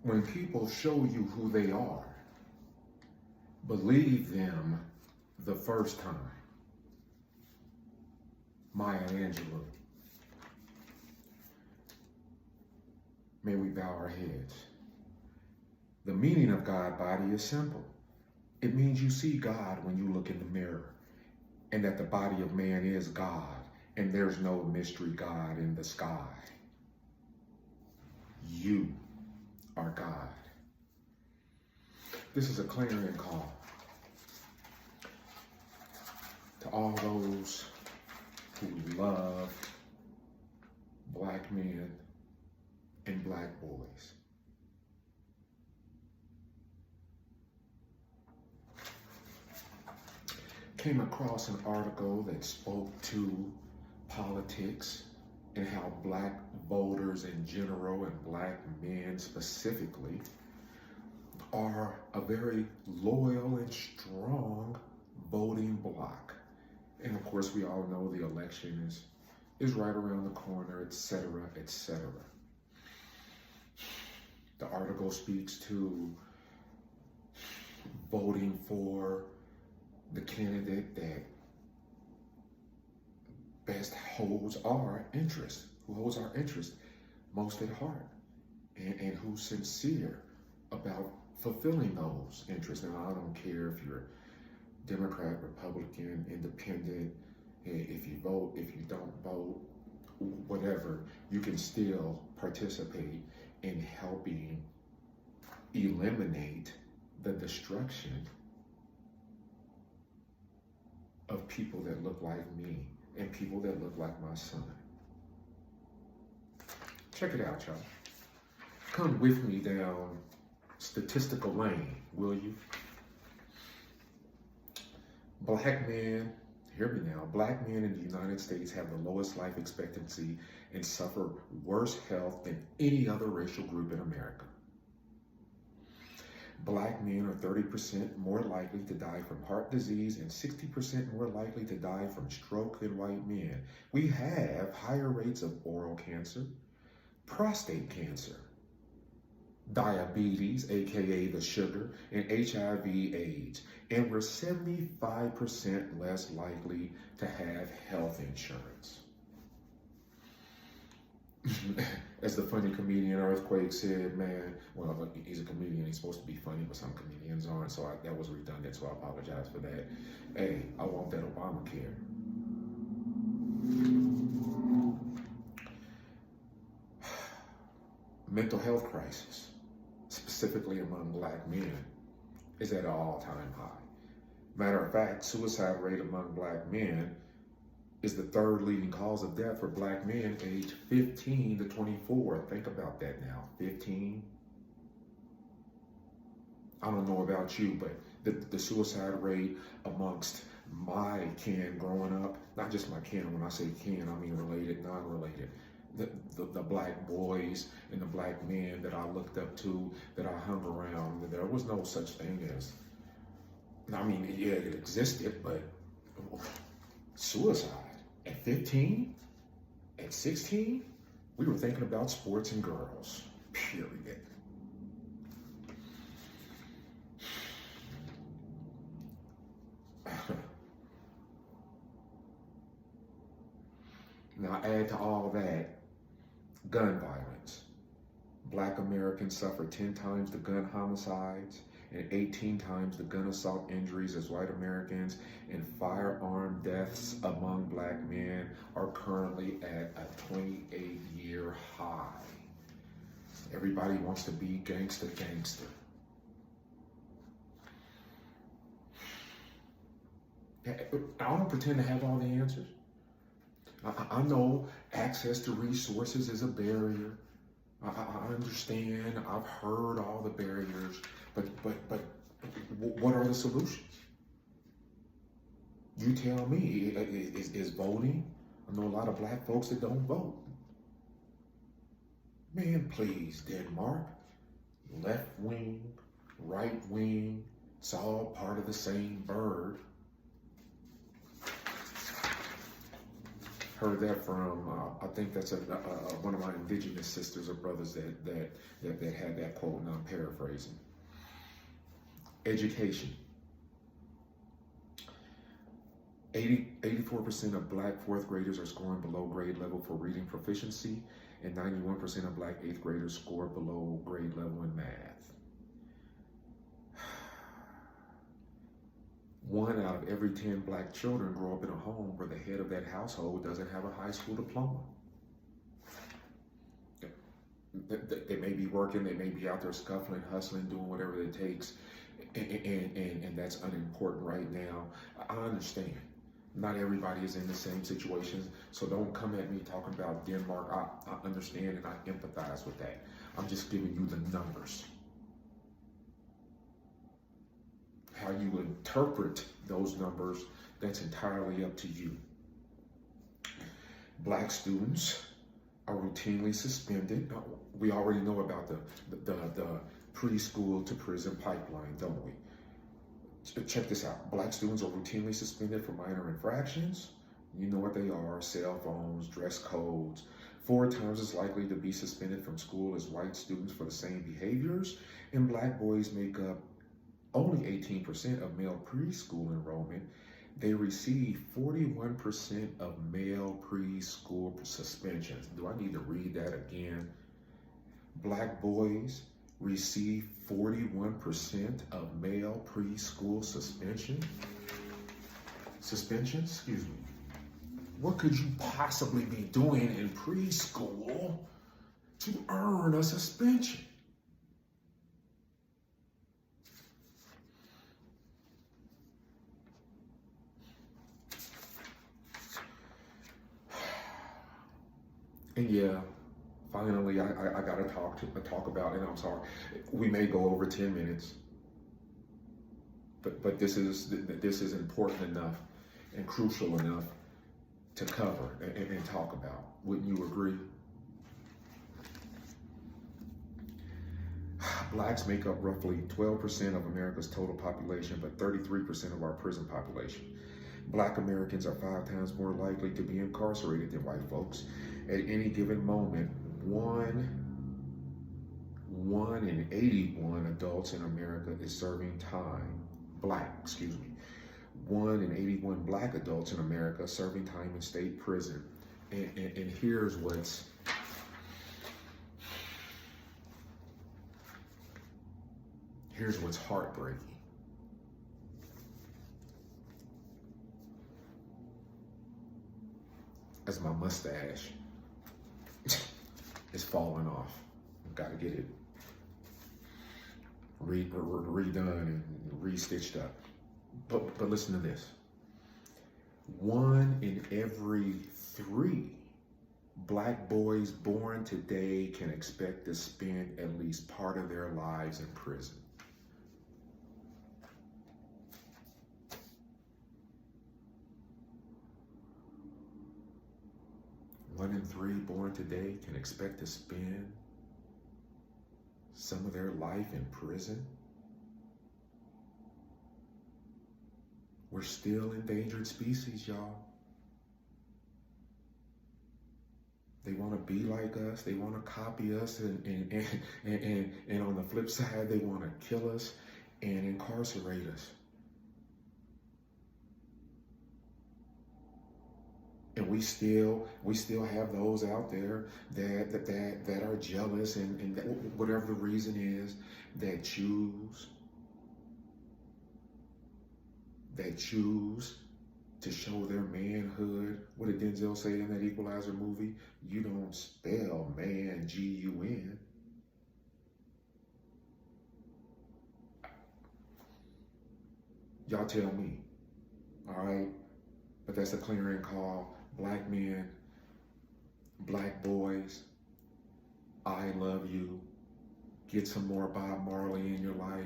When people show you who they are, believe them the first time. Maya Angelou. May we bow our heads. The meaning of God body is simple. It means you see God when you look in the mirror, and that the body of man is God, and there's no mystery God in the sky. You are God. This is a clarion call to all those who love black men and black boys. Came across an article that spoke to politics and how black voters in general and black men specifically are a very loyal and strong voting bloc. And of course, we all know the election is right around the corner, etc., etc. The article speaks to voting for the candidate that best holds our interest, who holds our interest most at heart, and who's sincere about fulfilling those interests. Now, I don't care if you're Democrat, Republican, Independent, if you vote, if you don't vote, whatever, you can still participate in helping eliminate the destruction of people that look like me and people that look like my son. Check it out, y'all. Come with me down statistical lane, will you? Black men, hear me now, black men in the United States have the lowest life expectancy and suffer worse health than any other racial group in America. Black men are 30% more likely to die from heart disease and 60% more likely to die from stroke than white men. We have higher rates of oral cancer, prostate cancer, diabetes, aka the sugar, and HIV/AIDS. And we're 75% less likely to have health insurance. As the funny comedian Earthquake said, man, well, he's a comedian, he's supposed to be funny, but some comedians aren't, so that was redundant, so I apologize for that. Hey, I want that Obamacare. Mental health crisis, specifically among black men, is at an all-time high. Matter of fact, suicide rate among black men is the third leading cause of death for black men aged 15 to 24. Think about that now, 15. I don't know about you, but the suicide rate amongst my kin growing up, not just my kin, when I say kin, I mean related, non-related. The black boys and the black men that I looked up to, that I hung around, there was no such thing as, I mean, yeah, it existed, but suicide. At 15, at 16, we were thinking about sports and girls, period. Now add to all that gun violence. Black Americans suffer 10 times the gun homicides and 18 times the gun assault injuries as white Americans, and firearm deaths among black men are currently at a 28-year high. Everybody wants to be gangster. I don't pretend to have all the answers. I know access to resources is a barrier. I understand, I've heard all the barriers, but what are the solutions? You tell me, is voting? I know a lot of black folks that don't vote. Man, please, Denmark, left wing, right wing, it's all part of the same bird. Heard that from, I think that's one of my indigenous sisters or brothers that had that quote, and I'm paraphrasing. Education. 84% of black fourth graders are scoring below grade level for reading proficiency, and 91% of black eighth graders score below grade level in math. 1 out of every 10 black children grow up in a home where the head of that household doesn't have a high school diploma. They may be working, they may be out there scuffling, hustling, doing whatever it takes, and that's unimportant right now. I understand. Not everybody is in the same situation, so don't come at me talking about Denmark. I understand and I empathize with that. I'm just giving you the numbers. How you interpret those numbers, that's entirely up to you. Black students are routinely suspended. We already know about the preschool to prison pipeline, don't we? Check this out. Black students are routinely suspended for minor infractions. You know what they are: cell phones, dress codes. 4 times as likely to be suspended from school as white students for the same behaviors. And black boys make up only 18% of male preschool enrollment. They receive 41% of male preschool suspensions. Do I need to read that again? Black boys receive 41% of male preschool suspensions. Excuse me. What could you possibly be doing in preschool to earn a suspension? And yeah, finally, I gotta talk about, and I'm sorry, we may go over 10 minutes, but this is important enough and crucial enough to cover and talk about. Wouldn't you agree? Blacks make up roughly 12% of America's total population, but 33% of our prison population. Black Americans are 5 times more likely to be incarcerated than white folks. At any given moment, one in 81 adults in America is serving time. 1 in 81 black adults in America serving time in state prison. And here's what's heartbreaking. As my mustache is falling off. Gotta get it redone and restitched up. But listen to this. 1 in every 3 black boys born today can expect to spend at least part of their lives in prison. One in 3 born today can expect to spend some of their life in prison. We're still endangered species, y'all. They want to be like us. They want to copy us, and on the flip side, they want to kill us and incarcerate us. And we still have those out there that are jealous and that, whatever the reason is, that choose to show their manhood. What did Denzel say in that Equalizer movie? You don't spell man G-U-N. Y'all tell me, all right? But that's a clarion call. Black men, black boys, I love you. Get some more Bob Marley in your life.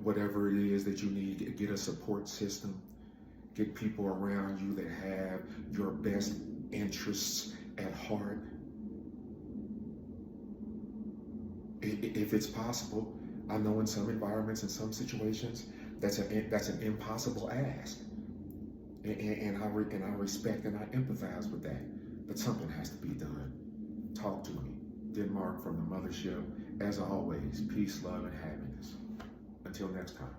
Whatever it is that you need, get a support system. Get people around you that have your best interests at heart. If it's possible, I know in some environments, in some situations, that's an impossible ask. And I respect and I empathize with that. But something has to be done. Talk to me. Denmark from the mothership. As always, peace, love, and happiness. Until next time.